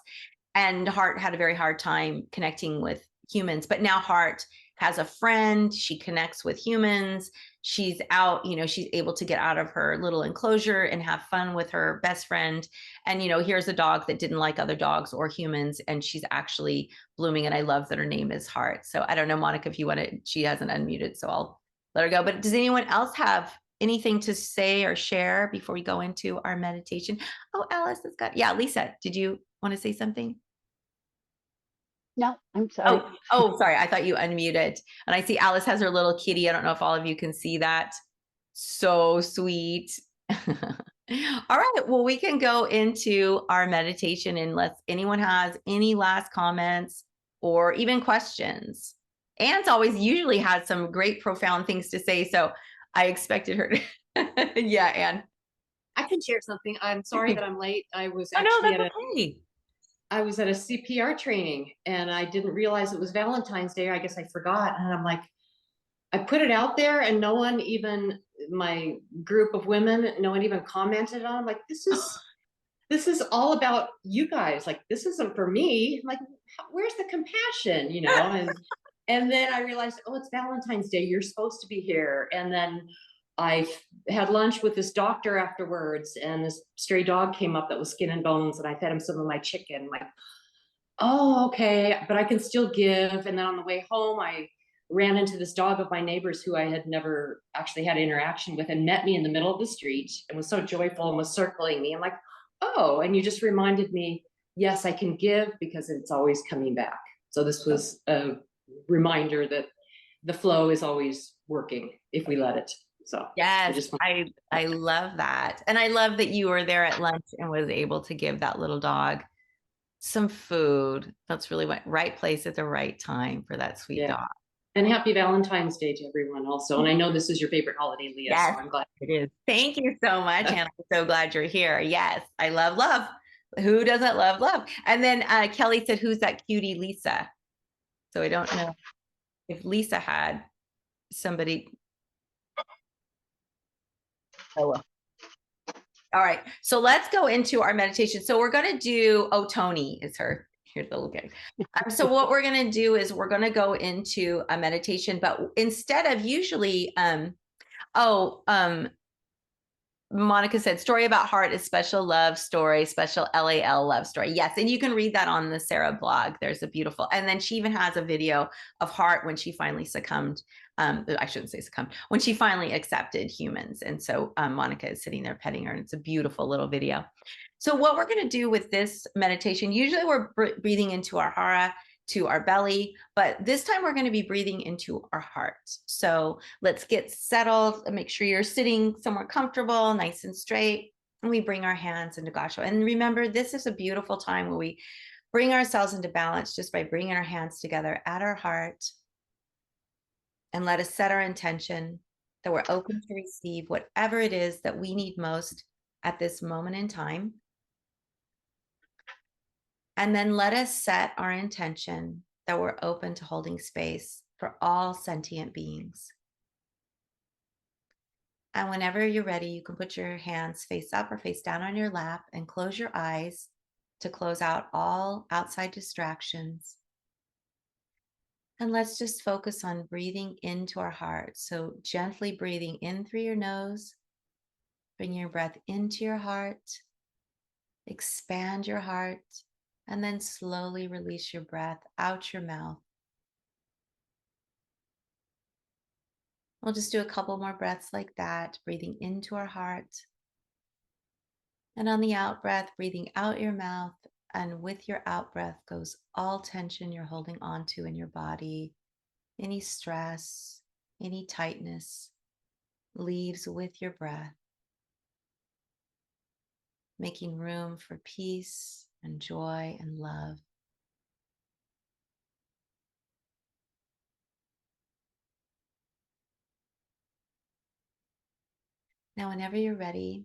And Heart had a very hard time connecting with humans. But now Heart has a friend. She connects with humans. She's out, she's able to get out of her little enclosure and have fun with her best friend. And, here's a dog that didn't like other dogs or humans, and she's actually blooming. And I love that her name is Heart. So I don't know, Monica, if you want to, she hasn't unmuted, so I'll let her go. But does anyone else have anything to say or share before we go into our meditation? Oh, Alice has got, Lisa, did you want to say something? No, I'm sorry. Oh, sorry. I thought you unmuted. And I see Alice has her little kitty. I don't know if all of you can see that. So sweet. All right. Well, we can go into our meditation unless anyone has any last comments or even questions. Anne's always usually has some great, profound things to say. So I expected her to. Yeah, Anne. I can share something. I'm sorry that I'm late. I was Oh, actually no, that's okay. I was at a CPR training and I didn't realize it was Valentine's Day. I guess I forgot. And I'm like, I put it out there and no one even, my group of women, no one even commented on. I'm like, this is all about you guys. Like, this isn't for me. I'm like, where's the compassion, and then I realized, oh, it's Valentine's Day. You're supposed to be here. And then I had lunch with this doctor afterwards, and this stray dog came up that was skin and bones, and I fed him some of my chicken. I'm like, oh, okay, but I can still give. And then on the way home, I ran into this dog of my neighbors who I had never actually had interaction with, and met me in the middle of the street and was so joyful and was circling me. I'm like, oh, and you just reminded me, yes, I can give because it's always coming back. So this was a reminder that the flow is always working if we let it. So yes, I love that. And I love that you were there at lunch and was able to give that little dog some food. That's really what right place at the right time for that sweet dog. And happy Valentine's Day to everyone also. And I know this is your favorite holiday, Leah, yes, so I'm glad. It is. Thank you so much. And I'm so glad you're here. Yes, I love love. Who doesn't love love? And then Kelly said, who's that cutie Lisa? So I don't know if Lisa had somebody. Oh, well. All right. So let's go into our meditation. So we're going to do, Tony is her. Here's the little guy. So what we're going to do is we're going to go into a meditation, but instead of usually, Monica said, story about heart is special love story, special LAL love story. Yes. And you can read that on the Sarah blog. There's a beautiful, and then she even has a video of heart when she finally succumbed. I shouldn't say succumbed, when she finally accepted humans. And so Monica is sitting there petting her, and it's a beautiful little video. So what we're going to do with this meditation, usually we're breathing into our hara, to our belly, but this time we're going to be breathing into our heart. So let's get settled and make sure you're sitting somewhere comfortable, nice and straight. And we bring our hands into Gasho. And remember, this is a beautiful time where we bring ourselves into balance just by bringing our hands together at our heart. And let us set our intention that we're open to receive whatever it is that we need most at this moment in time. And then let us set our intention that we're open to holding space for all sentient beings. And whenever you're ready, you can put your hands face up or face down on your lap and close your eyes to close out all outside distractions. And let's just focus on breathing into our heart. So gently breathing in through your nose, bring your breath into your heart, expand your heart, and then slowly release your breath out your mouth. We'll just do a couple more breaths like that, breathing into our heart. And on the out breath, breathing out your mouth. And with your out breath goes all tension you're holding onto in your body, any stress, any tightness leaves with your breath, making room for peace and joy and love. Now, whenever you're ready,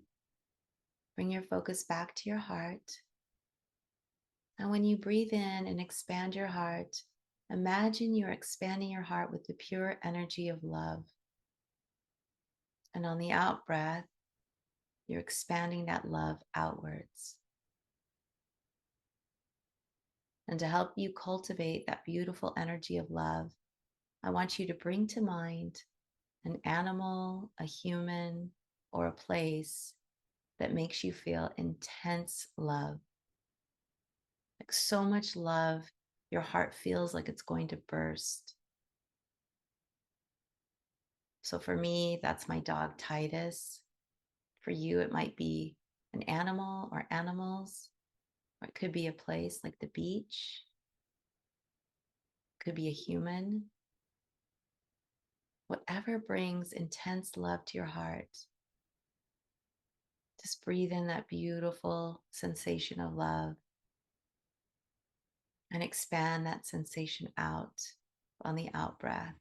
bring your focus back to your heart. And when you breathe in and expand your heart, imagine you're expanding your heart with the pure energy of love. And on the out breath, you're expanding that love outwards. And to help you cultivate that beautiful energy of love, I want you to bring to mind an animal, a human, or a place that makes you feel intense love. Like so much love, your heart feels like it's going to burst. So for me, that's my dog Titus. For you, it might be an animal or animals, or it could be a place like the beach. It could be a human. Whatever brings intense love to your heart, just breathe in that beautiful sensation of love and expand that sensation out on the out breath.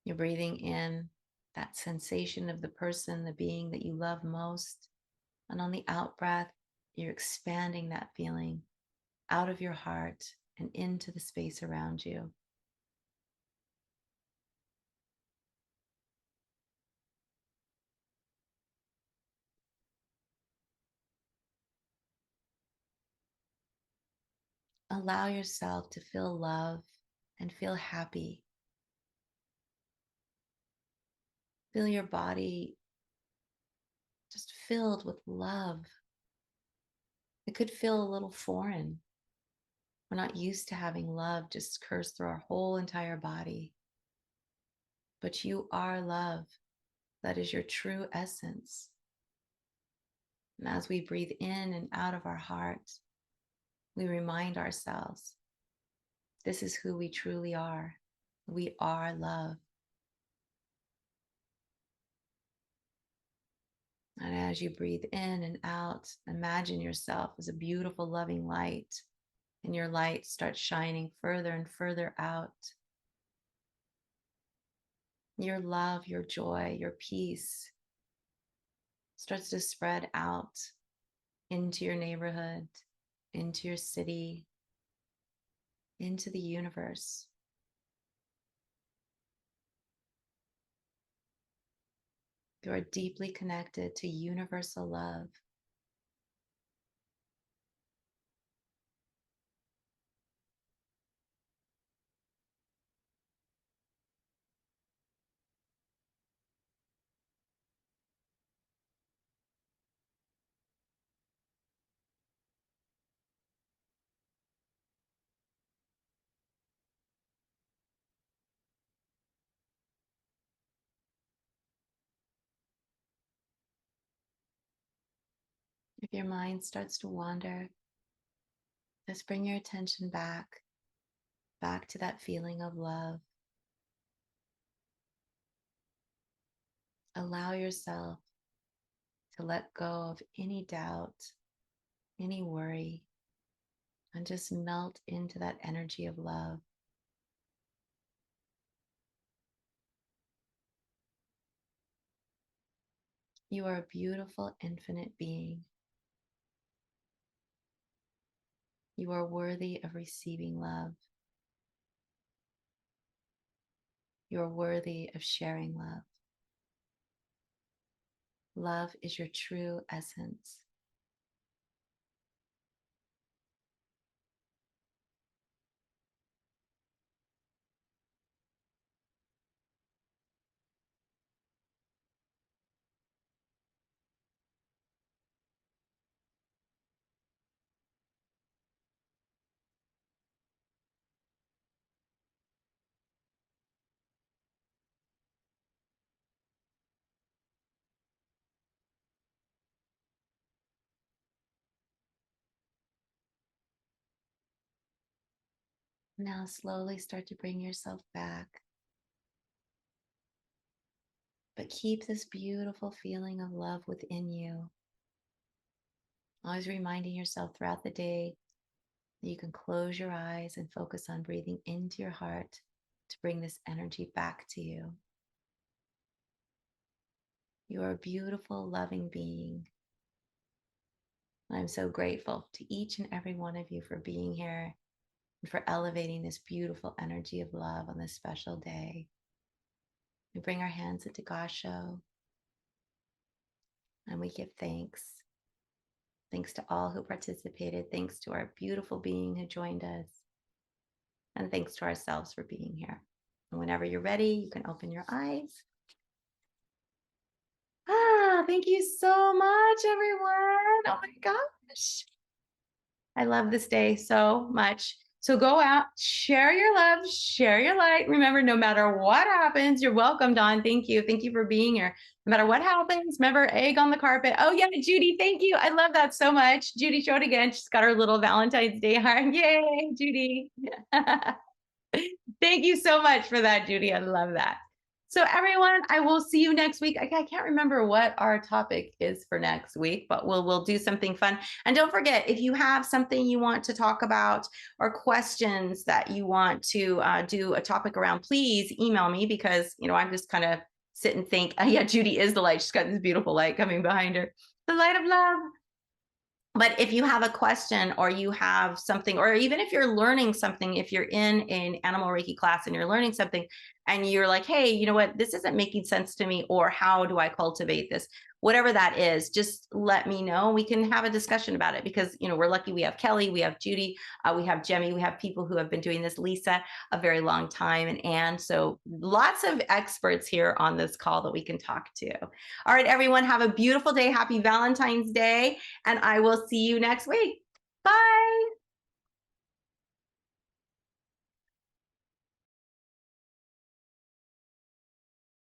You're breathing in that sensation of the person, the being that you love most. And on the out breath, you're expanding that feeling out of your heart and into the space around you. Allow yourself to feel love and feel happy. Feel your body just filled with love. It could feel a little foreign. We're not used to having love just curse through our whole entire body. But you are love. That is your true essence. And as we breathe in and out of our heart, we remind ourselves, this is who we truly are. We are love. And as you breathe in and out, imagine yourself as a beautiful, loving light, and your light starts shining further and further out. Your love, your joy, your peace starts to spread out into your neighborhood, into your city, into the universe. You are deeply connected to universal love. If your mind starts to wander, just bring your attention back to that feeling of love. Allow yourself to let go of any doubt, any worry, and just melt into that energy of love. You are a beautiful, infinite being. You are worthy of receiving love. You are worthy of sharing love. Love is your true essence. Now slowly start to bring yourself back. But keep this beautiful feeling of love within you. Always reminding yourself throughout the day that you can close your eyes and focus on breathing into your heart to bring this energy back to you. You are a beautiful, loving being. I'm so grateful to each and every one of you for being here and for elevating this beautiful energy of love on this special day. We bring our hands into Gasho and we give thanks. Thanks to all who participated. Thanks to our beautiful being who joined us. And thanks to ourselves for being here. And whenever you're ready, you can open your eyes. Thank you so much, everyone. Oh my gosh. I love this day so much. So go out, share your love, share your light. Remember, no matter what happens, you're welcome, Dawn. Thank you. Thank you for being here. No matter what happens, remember, egg on the carpet. Oh yeah, Judy, thank you. I love that so much. Judy showed again. She's got her little Valentine's Day heart. Yay, Judy. Thank you so much for that, Judy. I love that. So everyone, I will see you next week. I can't remember what our topic is for next week, but we'll do something fun. And don't forget, if you have something you want to talk about or questions that you want to do a topic around, please email me, because I'm just kind of sit and think. Yeah, Judy is the light. She's got this beautiful light coming behind her. The light of love. But if you have a question or you have something, or even if you're learning something, if you're in an Animal Reiki class and you're learning something and you're like, hey, you know what, this isn't making sense to me, or how do I cultivate this? Whatever that is, just let me know. We can have a discussion about it, because we're lucky. We have Kelly, we have Judy, we have Jemmy, we have people who have been doing this, Lisa, a very long time, and Anne. So lots of experts here on this call that we can talk to. All right, everyone, have a beautiful day. Happy Valentine's Day, and I will see you next week. Bye.